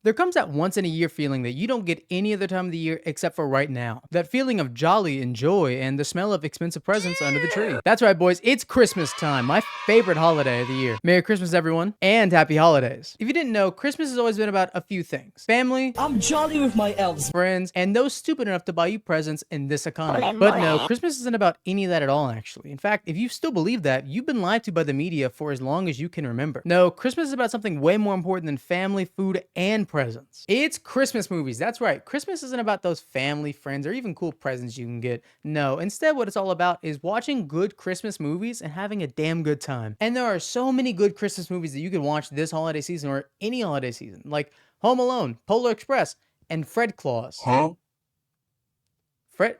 There comes that once in a year feeling that you don't get any other time of the year except for right now. That feeling of jolly and joy and the smell of expensive presents under the tree. That's right, boys, it's Christmas time, my favorite holiday of the year. Merry Christmas, everyone, and happy holidays. If you didn't know, Christmas has always been about a few things: family, I'm jolly with my elves, friends, and those stupid enough to buy you presents in this economy. But no, Christmas isn't about any of that at all, actually. In fact, if you still believe that, you've been lied to by the media for as long as you can remember. No, Christmas is about something way more important than family, food, and presents. It's Christmas movies. That's right. Christmas isn't about those family, friends, or even cool presents you can get. No, instead what it's all about is watching good Christmas movies and having a damn good time. And there are so many good Christmas movies that you can watch this holiday season or any holiday season, like Home Alone, Polar Express, and Fred Claus. Huh?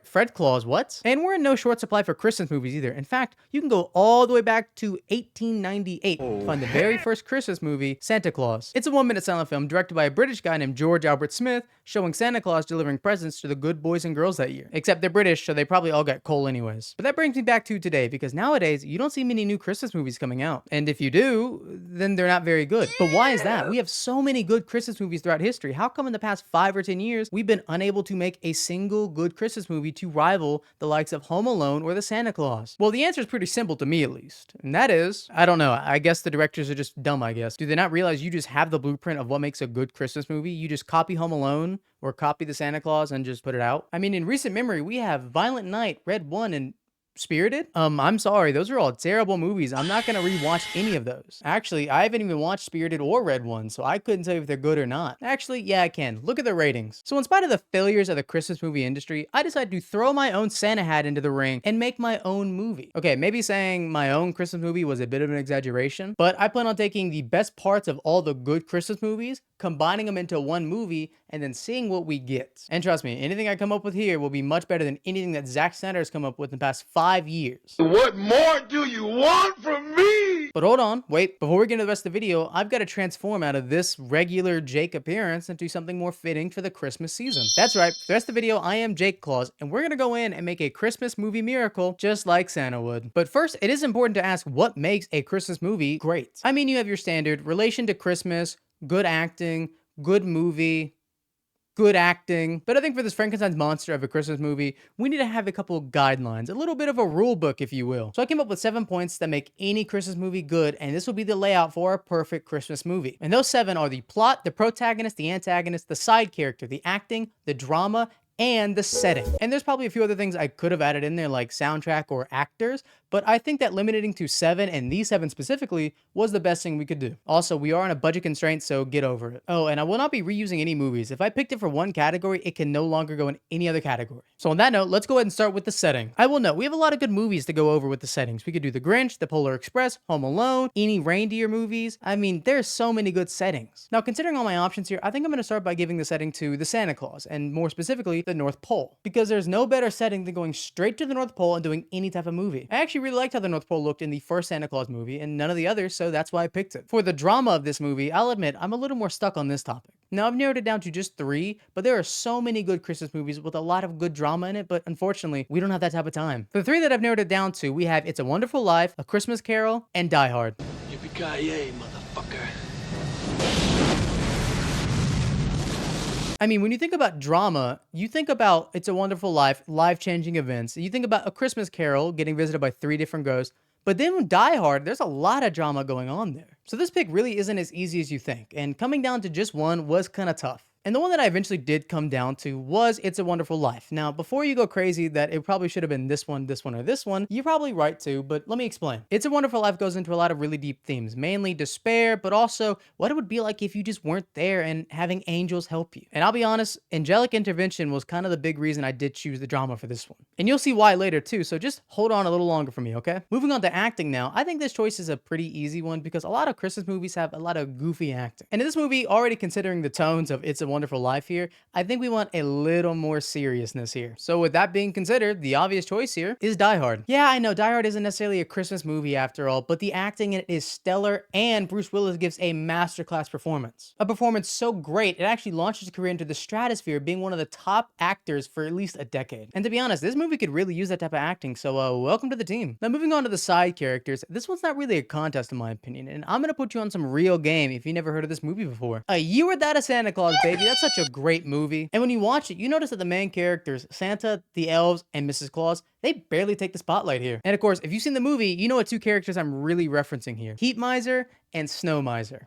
Fred Claus, what? And we're in no short supply for Christmas movies either. In fact, you can go all the way back to 1898 to find the very first Christmas movie, Santa Claus. It's a 1-minute silent film directed by a British guy named George Albert Smith, showing Santa Claus delivering presents to the good boys and girls that year. Except they're British, so they probably all got coal anyways. But that brings me back to today, because nowadays, you don't see many new Christmas movies coming out. And if you do, then they're not very good. But why is that? We have so many good Christmas movies throughout history. How come in the past 5 or 10 years, we've been unable to make a single good Christmas movie to rival the likes of Home Alone or the Santa Claus? Well, the answer is pretty simple to me, at least. And that is, I don't know. I guess the directors are just dumb, I guess. Do they not realize you just have the blueprint of what makes a good Christmas movie? You just copy Home Alone or copy the Santa Claus and just put it out? I mean, in recent memory, we have Violent Night, Red One, and Spirited? I'm sorry, those are all terrible movies. I'm not gonna rewatch any of those. Actually, I haven't even watched Spirited or Red One, so I couldn't tell you if they're good or not. Actually, yeah, I can. Look at the ratings. So in spite of the failures of the Christmas movie industry, I decided to throw my own Santa hat into the ring and make my own movie. Okay, maybe saying my own Christmas movie was a bit of an exaggeration, but I plan on taking the best parts of all the good Christmas movies, combining them into one movie, and then seeing what we get. And trust me, anything I come up with here will be much better than anything that Zack Snyder has come up with in the past 5 years. What more do you want from me? But hold on, wait, before we get into the rest of the video, I've got to transform out of this regular Jake appearance into something more fitting for the Christmas season. That's right, for the rest of the video, I am Jake Claus, and we're gonna go in and make a Christmas movie miracle just like Santa would. But first, it is important to ask what makes a Christmas movie great. I mean, you have your standard relation to Christmas, good acting, good movie, good acting. But I think for this Frankenstein's monster of a Christmas movie, we need to have a couple of guidelines, a little bit of a rule book, if you will. So I came up with 7 points that make any Christmas movie good, and this will be the layout for a perfect Christmas movie. And those 7 are the plot, the protagonist, the antagonist, the side character, the acting, the drama, and the setting. And there's probably a few other things I could have added in there, like soundtrack or actors, but I think that limiting to 7, and these 7 specifically, was the best thing we could do. Also, we are on a budget constraint, so get over it. Oh, and I will not be reusing any movies. If I picked it for one category, it can no longer go in any other category. So on that note, let's go ahead and start with the setting. I will note, we have a lot of good movies to go over with the settings. We could do The Grinch, The Polar Express, Home Alone, any reindeer movies. I mean, there's so many good settings. Now, considering all my options here, I think I'm gonna start by giving the setting to the Santa Claus, and more specifically, the North Pole. Because there's no better setting than going straight to the North Pole and doing any type of movie. I actually really liked how the North Pole looked in the first Santa Claus movie and none of the others, so that's why I picked it. For the drama of this movie, I'll admit I'm a little more stuck on this topic. Now, I've narrowed it down to just 3, but there are so many good Christmas movies with a lot of good drama in it, but unfortunately, we don't have that type of time. For the 3 that I've narrowed it down to, we have It's a Wonderful Life, A Christmas Carol, and Die Hard. Yippee-ki-yay, motherfucker. I mean, when you think about drama, you think about It's a Wonderful Life, life-changing events. You think about A Christmas Carol, getting visited by 3 different ghosts. But then with Die Hard, there's a lot of drama going on there. So this pick really isn't as easy as you think, and coming down to just one was kind of tough. And the one that I eventually did come down to was It's a Wonderful Life. Now, before you go crazy that it probably should have been this one, or this one, you're probably right too, but let me explain. It's a Wonderful Life goes into a lot of really deep themes, mainly despair, but also what it would be like if you just weren't there and having angels help you. And I'll be honest, angelic intervention was kind of the big reason I did choose the drama for this one. And you'll see why later too, so just hold on a little longer for me, okay? Moving on to acting now, I think this choice is a pretty easy one because a lot of Christmas movies have a lot of goofy acting. And in this movie, already considering the tones of It's a Wonderful Life here, I think we want a little more seriousness here. So with that being considered, the obvious choice here is Die Hard. Yeah, I know Die Hard isn't necessarily a Christmas movie after all, but the acting in it is stellar and Bruce Willis gives a masterclass performance. A performance so great, it actually launched his career into the stratosphere, being one of the top actors for at least a decade. And to be honest, this movie could really use that type of acting, so welcome to the team. Now moving on to the side characters, this one's not really a contest in my opinion, and I'm gonna put you on some real game if you never heard of this movie before. A You Were That a Santa Claus, baby. That's such a great movie. And when you watch it, you notice that the main characters, Santa, the elves, and Mrs. Claus, they barely take the spotlight here. And of course, if you've seen the movie, you know what two characters I'm really referencing here. Heat Miser and Snow Miser.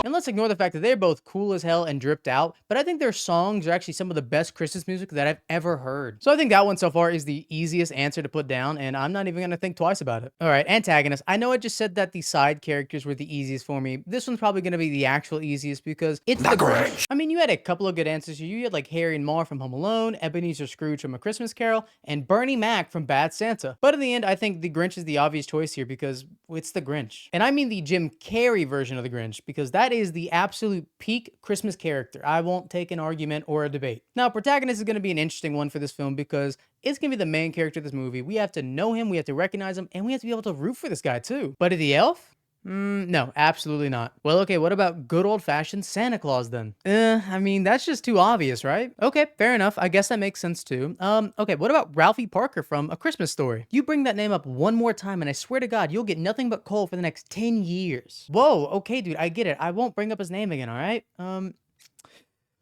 And let's ignore the fact that they're both cool as hell and dripped out, but I think their songs are actually some of the best Christmas music that I've ever heard. So I think that one so far is the easiest answer to put down, and I'm not even gonna think twice about it. All right, antagonist. I know I just said that the side characters were the easiest for me. This one's probably gonna be the actual easiest because it's the Grinch. I mean, you had a couple of good answers here. You had like Harry and Marv from Home Alone, Ebenezer Scrooge from A Christmas Carol, and Bernie Mac from Bad Santa. But in the end, I think the Grinch is the obvious choice here because it's the Grinch. And I mean the Jim Carrey version of the Grinch because that is the absolute peak Christmas character. I won't take an argument or a debate. Now, protagonist is going to be an interesting one for this film because it's going to be the main character of this movie. We have to know him, we have to recognize him, and we have to be able to root for this guy too. But the elf? No, absolutely not. Well, okay, what about good old-fashioned Santa Claus then? I mean, that's just too obvious, right? Okay, fair enough. I guess that makes sense too. Okay, what about Ralphie Parker from A Christmas Story? You bring that name up one more time and I swear to God, you'll get nothing but coal for the next 10 years. Whoa, okay, dude, I get it. I won't bring up his name again, all right?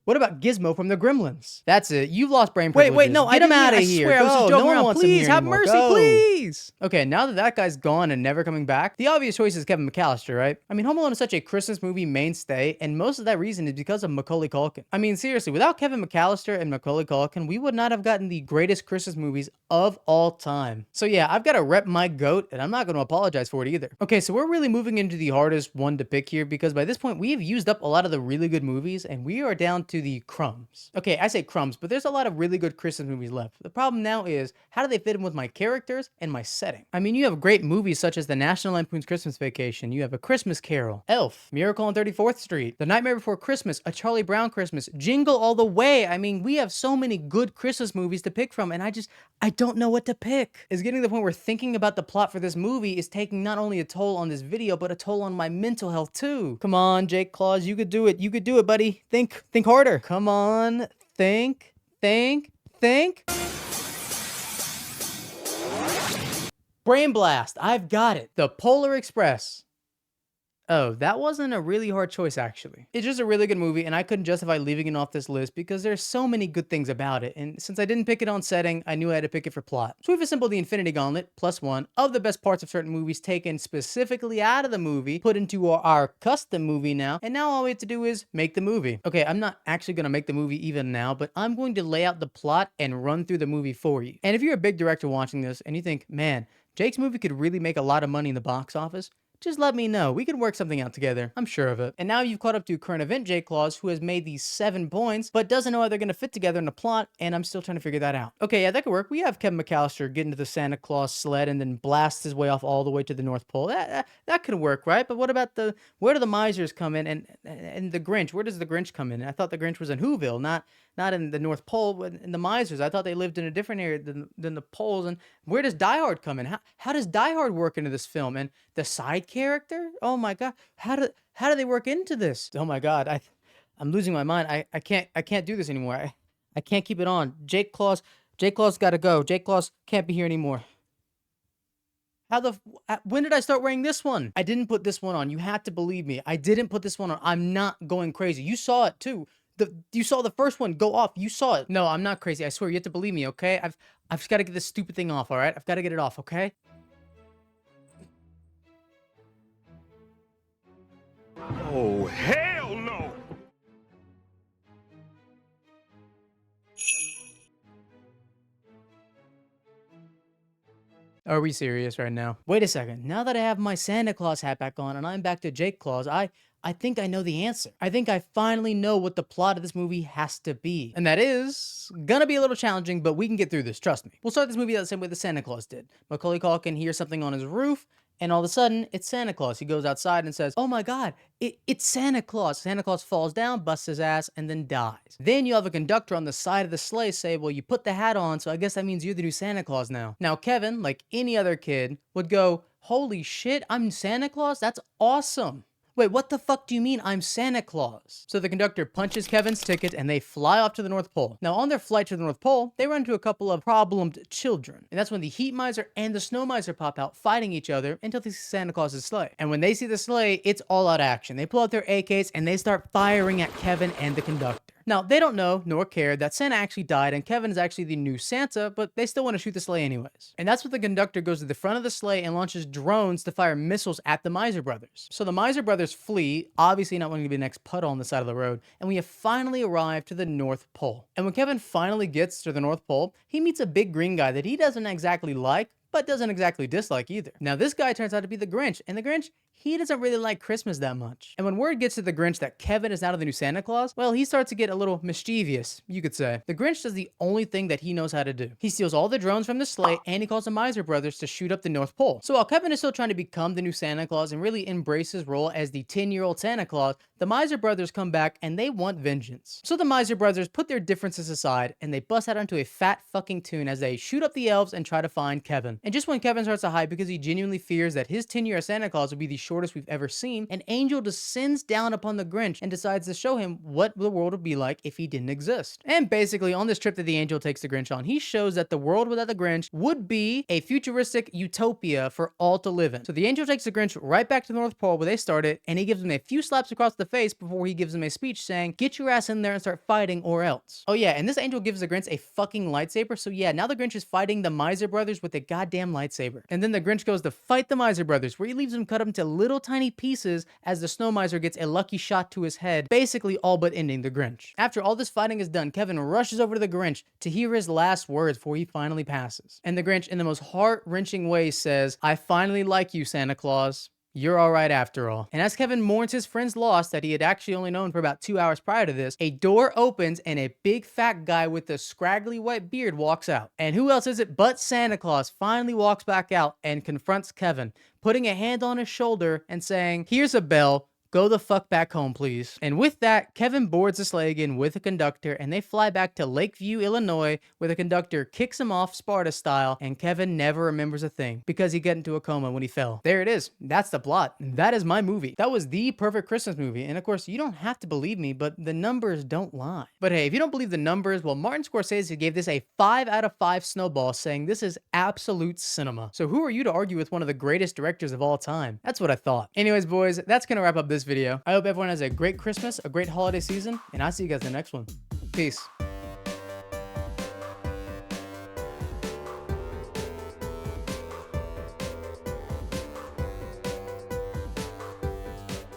What about Gizmo from the Gremlins? That's it. You've lost brain privileges. Wait, no, get him out of here. Swear, I was just joking around. Please, have mercy, please. Okay, now that that guy's gone and never coming back, the obvious choice is Kevin McAllister, right? I mean, Home Alone is such a Christmas movie mainstay, and most of that reason is because of Macaulay Culkin. I mean, seriously, without Kevin McAllister and Macaulay Culkin, we would not have gotten the greatest Christmas movies of all time. So yeah, I've got to rep my goat, and I'm not going to apologize for it either. Okay, so we're really moving into the hardest one to pick here, because by this point, we have used up a lot of the really good movies, and we are down to the crumbs. Okay, I say crumbs, but there's a lot of really good Christmas movies left. The problem now is, how do they fit in with my characters and my setting? I mean, you have great movies such as The National Lampoon's Christmas Vacation, you have A Christmas Carol, Elf, Miracle on 34th Street, The Nightmare Before Christmas, A Charlie Brown Christmas, Jingle All the Way. I mean, we have so many good Christmas movies to pick from, and I don't know what to pick. It's getting to the point where thinking about the plot for this movie is taking not only a toll on this video, but a toll on my mental health too. Come on, Jake Claus, you could do it. You could do it, buddy. Think harder. Come on. Think. Brain blast. I've got it. The Polar Express. Oh, that wasn't a really hard choice, actually. It's just a really good movie, and I couldn't justify leaving it off this list because there's so many good things about it, and since I didn't pick it on setting, I knew I had to pick it for plot. So we've assembled the Infinity Gauntlet, +1, of the best parts of certain movies taken specifically out of the movie, put into our custom movie now, and now all we have to do is make the movie. Okay, I'm not actually going to make the movie even now, but I'm going to lay out the plot and run through the movie for you. And if you're a big director watching this, and you think, man, Jake's movie could really make a lot of money in the box office, just let me know. We could work something out together. I'm sure of it. And now you've caught up to current event Jake Claus, who has made these 7 points, but doesn't know how they're going to fit together in the plot, and I'm still trying to figure that out. Okay, yeah, that could work. We have Kevin McAllister get into the Santa Claus sled and then blast his way off all the way to the North Pole. That could work, right? But what about where do the misers come in and the Grinch? Where does the Grinch come in? I thought the Grinch was in Whoville, not in the North Pole, but in the misers. I thought they lived in a different area than the poles. And where does Die Hard come in? How does Die Hard work into this film? And the side character? Oh my God. How do they work into this? Oh my God. I'm losing my mind. I can't do this anymore. I can't keep it on. Jake Claus gotta go. Jake Claus can't be here anymore. When did I start wearing this one? I didn't put this one on. You have to believe me. I didn't put this one on. I'm not going crazy. You saw it too. You saw the first one go off. You saw it. No, I'm not crazy. I swear. You have to believe me, okay? I've just got to get this stupid thing off, all right? I've got to get it off, okay? Oh, hell no! Are we serious right now? Wait a second. Now that I have my Santa Claus hat back on and I'm back to Jake Claus, I think I know the answer. I think I finally know what the plot of this movie has to be. And that is gonna be a little challenging, but we can get through this, trust me. We'll start this movie the same way the Santa Claus did. Macaulay Culkin hears something on his roof, And all of a sudden, it's Santa Claus. He goes outside and says, "Oh my God, it's Santa Claus." Santa Claus falls down, busts his ass, and then dies. Then you have a conductor on the side of the sleigh say, "Well, you put the hat on, so I guess that means you're the new Santa Claus now." Now, Kevin, like any other kid, would go, "Holy shit, I'm Santa Claus? That's awesome." "Wait, what the fuck do you mean I'm Santa Claus?" So the conductor punches Kevin's ticket and they fly off to the North Pole. Now, on their flight to the North Pole, they run into a couple of problemed children. And that's when the heat miser and the snow miser pop out fighting each other until they see Santa Claus's sleigh. And when they see the sleigh, it's all out action. They pull out their AKs and they start firing at Kevin and the conductor. Now, they don't know nor care that Santa actually died and Kevin is actually the new Santa, but they still want to shoot the sleigh anyways. And that's when the conductor goes to the front of the sleigh and launches drones to fire missiles at the Miser brothers. So the Miser brothers flee, obviously not wanting to be the next puddle on the side of the road, and we have finally arrived to the North Pole. And when Kevin finally gets to the North Pole, he meets a big green guy that he doesn't exactly like, but doesn't exactly dislike either. Now, this guy turns out to be the Grinch, and the Grinch, he doesn't really like Christmas that much. And when word gets to the Grinch that Kevin is now the new Santa Claus, well, he starts to get a little mischievous, you could say. The Grinch does the only thing that he knows how to do. He steals all the drones from the sleigh, and he calls the Miser brothers to shoot up the North Pole. So while Kevin is still trying to become the new Santa Claus and really embrace his role as the 10-year-old Santa Claus, the Miser brothers come back and they want vengeance. So the Miser brothers put their differences aside, and they bust out into a fat fucking tune as they shoot up the elves and try to find Kevin. And just when Kevin starts to hide because he genuinely fears that his tenure as Santa Claus will be the shortest we've ever seen, an angel descends down upon the Grinch and decides to show him what the world would be like if he didn't exist. And basically, on this trip that the angel takes the Grinch on, he shows that the world without the Grinch would be a futuristic utopia for all to live in. So the angel takes the Grinch right back to the North Pole where they started, and he gives him a few slaps across the face before he gives him a speech saying, "Get your ass in there and start fighting or else." Oh yeah, and this angel gives the Grinch a fucking lightsaber, so yeah, now the Grinch is fighting the Miser brothers with a goddamn lightsaber. And then the Grinch goes to fight the Miser brothers, where he leaves them cut up into little tiny pieces as the Snow Miser gets a lucky shot to his head, basically all but ending the Grinch. After all this fighting is done, Kevin rushes over to the Grinch to hear his last words before he finally passes. And the Grinch, in the most heart-wrenching way, says, "I finally like you, Santa Claus. You're alright after all." And as Kevin mourns his friend's loss that he had actually only known for about 2 hours prior to this, a door opens and a big fat guy with a scraggly white beard walks out. And who else is it but Santa Claus finally walks back out and confronts Kevin, putting a hand on his shoulder and saying, "Here's a bell. Go the fuck back home, please." And with that, Kevin boards the sleigh again with the conductor, and they fly back to Lakeview, Illinois, where the conductor kicks him off Sparta style, and Kevin never remembers a thing because he got into a coma when he fell. There it is. That's the plot. That is my movie. That was the perfect Christmas movie. And of course, you don't have to believe me, but the numbers don't lie. But hey, if you don't believe the numbers, well, Martin Scorsese gave this a 5 out of 5 snowball, saying this is absolute cinema. So who are you to argue with one of the greatest directors of all time? That's what I thought. Anyways, boys, that's gonna wrap up this video. I hope everyone has a great Christmas, a great holiday season, and I'll see you guys in the next one. Peace.